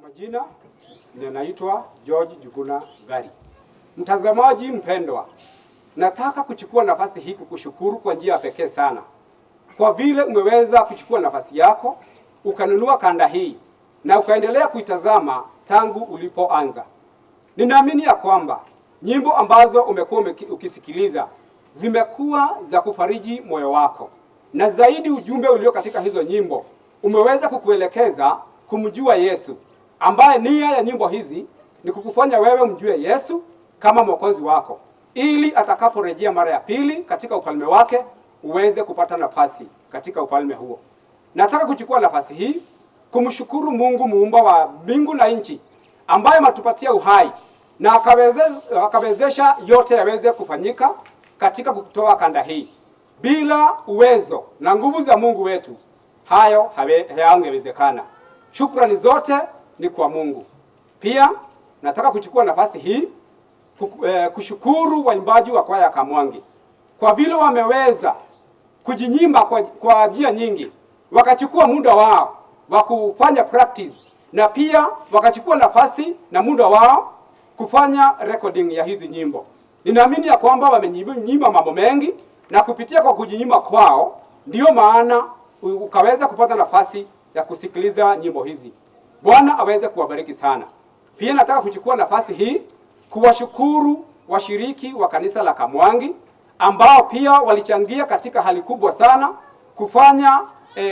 Majina ninaitwa George Njuguna Ngari. Mtazamaji mpendwa, nataka kuchukua nafasi hii kukushukuru kwa njia pekee sana kwa vile umeweza kuchukua nafasi yako ukanunua kanda hii na ukaendelea kuitazama tangu ulipoanza. Ninaamini ya kwamba nyimbo ambazo umekuwa ukisikiliza zimekuwa za kufariji moyo wako, na zaidi ujumbe ulio katika hizo nyimbo umeweza kukuelekeza kumjua Yesu, ambaye nia ya nyimbo hizi ni kukufanya wewe mjue Yesu kama mwokozi wako, ili atakaporejea mara ya pili katika ufalme wake uweze kupata nafasi katika ufalme huo. Nataka kuchukua nafasi hii kumshukuru Mungu muumba wa mbingu na nchi, ambaye matupatia uhai na akawezesha yote yaweze kufanyika katika kutoa kanda hii. Bila uwezo na nguvu za Mungu wetu hayo hayangewezekana. Shukrani zote ni kwa Mungu. Pia nataka kuchukua nafasi hii kushukuru waimbaji wa kwaya Kamwangi kwa vile wameweza kujinyima kwa njia nyingi, wakachukua muda wao wa kufanya practice, na pia wakachukua nafasi na muda wao kufanya recording ya hizi nyimbo. Ninaamini ya kwamba wamenyima mambo mengi, na kupitia kwa kujinyima kwao ndio maana ukaweza kupata nafasi ya kusikiliza nyimbo hizi. Bwana aweze kuwabariki sana. Pia nataka kuchukua nafasi hii kuwashukuru washiriki wa kanisa la Kamwangi ambao pia walichangia katika hali kubwa sana kufanya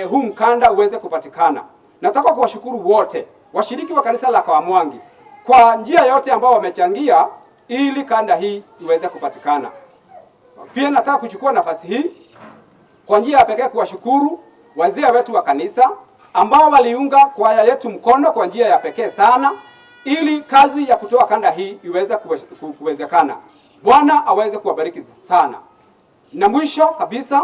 huu mkanda uweze kupatikana. Nataka kuwashukuru wote washiriki wa kanisa la Kamwangi kwa njia yote ambao wamechangia ili kanda hii iweze kupatikana. Pia nataka kuchukua nafasi hii kwa njia ya pekee kuwashukuru wazee wetu wa kanisa ambao waliunga kwaya yetu mkono kwa njia ya pekee sana ili kazi ya kutoa kanda hii iweze kuwezekana. Bwana aweze kuwabariki sana. Na mwisho kabisa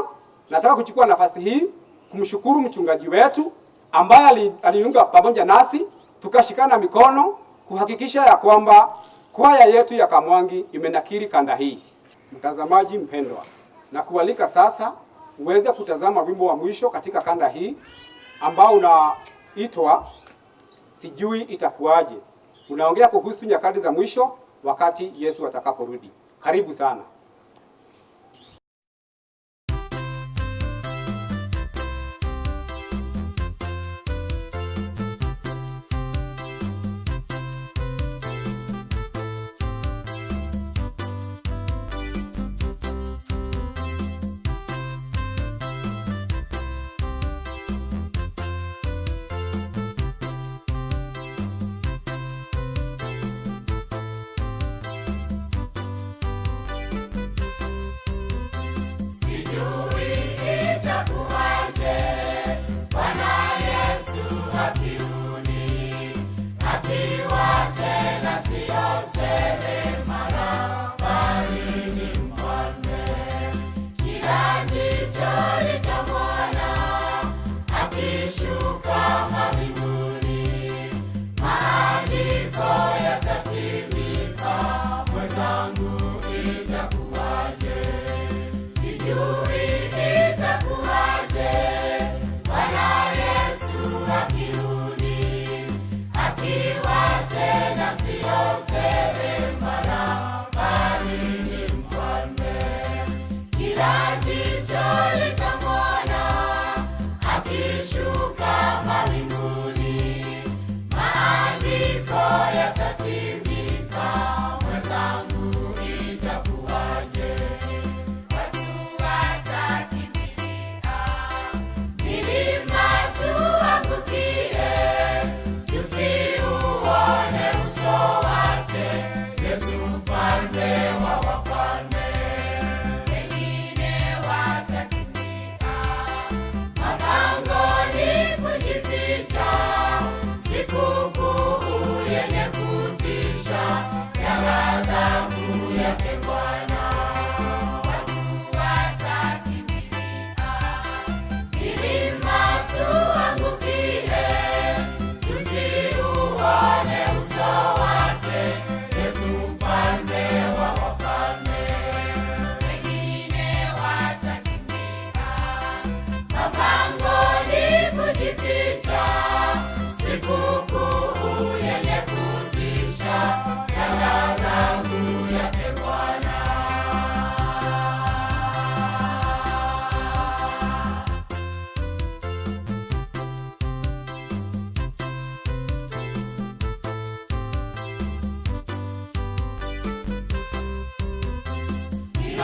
nataka kuchukua nafasi hii kumshukuru mchungaji wetu ambaye aliunga pamoja nasi tukashikana mikono kuhakikisha ya kwamba kwaya yetu ya Kamwangi imenakiri kanda hii. Mtazamaji mpendwa, na kualika sasa uweze kutazama wimbo wa mwisho katika kanda hii ambao unaitwa Sijui Itakuwaje. Unaongea kuhusu nyakati za mwisho wakati Yesu atakaporudi. Karibu sana.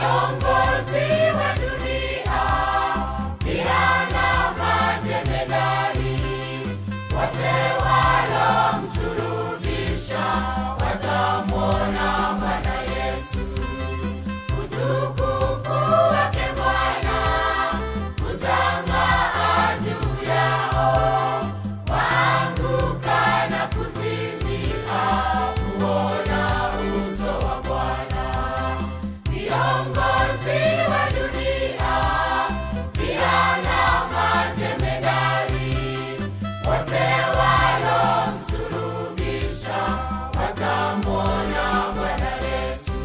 viongozi wa dunia pia na majemadari wote walomsulubisha watamwona Bwana Yesu. Utukufu wake Bwana utang'aa juu yao, waanguka na kuzimia kuona uso wa Bwana. Viongozi wa dunia pia na majemadari wote walomsulubisha watamwona Bwana Yesu.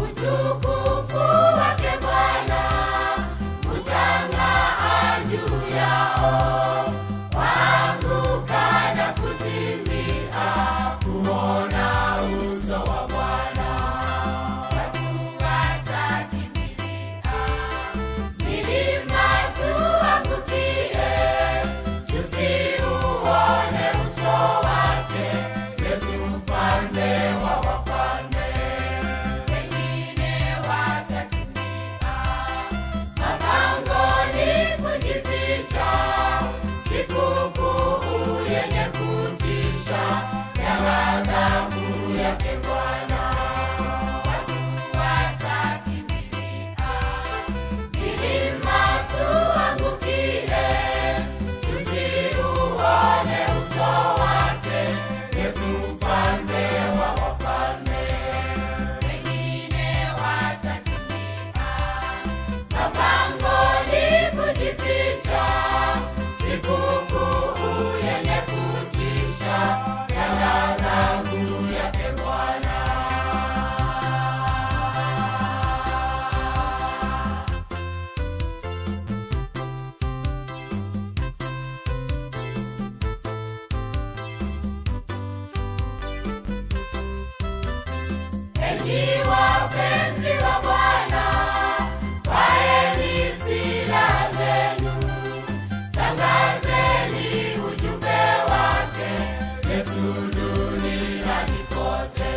Utukufu wake Bwana utang'aa juu yao, waanguka na kuzimia kuona uso wa Bwana. Watu watakimbilia milima tuangukie, tusiuone uso wake Yesu mfalme wa wafalme. Wengine watakimbia mapangoni kujificha, sikukuu yenye kutisha ya ghadhabu yake Bwana. Watu watakimbilia milima tuangukie, tusiuone uso wake Yesu mfalme wa wafalme. Wengine watakimbia mapangoni kujificha, sikukuu yenye kutisha ya ghadhabu yake Bwana. Enyi wapenzi wa Bwana, vaeni silaha zenu, tangazeni ujumbe wake Yesu duniani kote,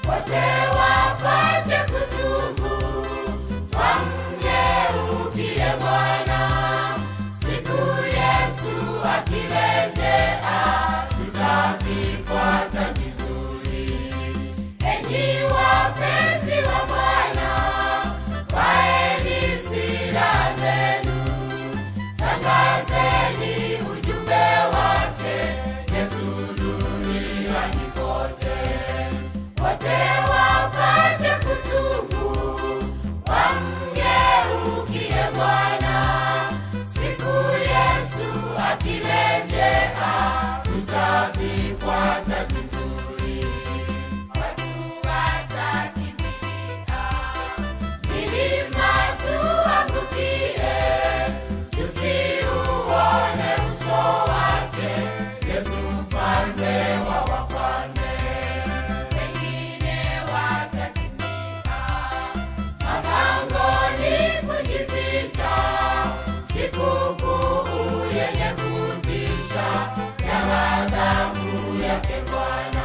wote wapate kutubu, wamgeukie Bwana. Siku Yesu akirejea, tutavikwa taji zuri. Enyi wapenzi wa Bwana, vaeni silaha zenu, tangazeni ujumbe wake Yesu duniani kote, wote wapate kutubu, wamgeukie Bwana. Siku Yesu akirejea, tutavikwa taji zuri. Watu watakimbilia milima tuangukie, tusiuone uso wake Yesu mfalme wa wafalme. Wengine watakimbia mapangoni kujificha, sikukuu yenye kutisha ya ghadhabu yake Bwana.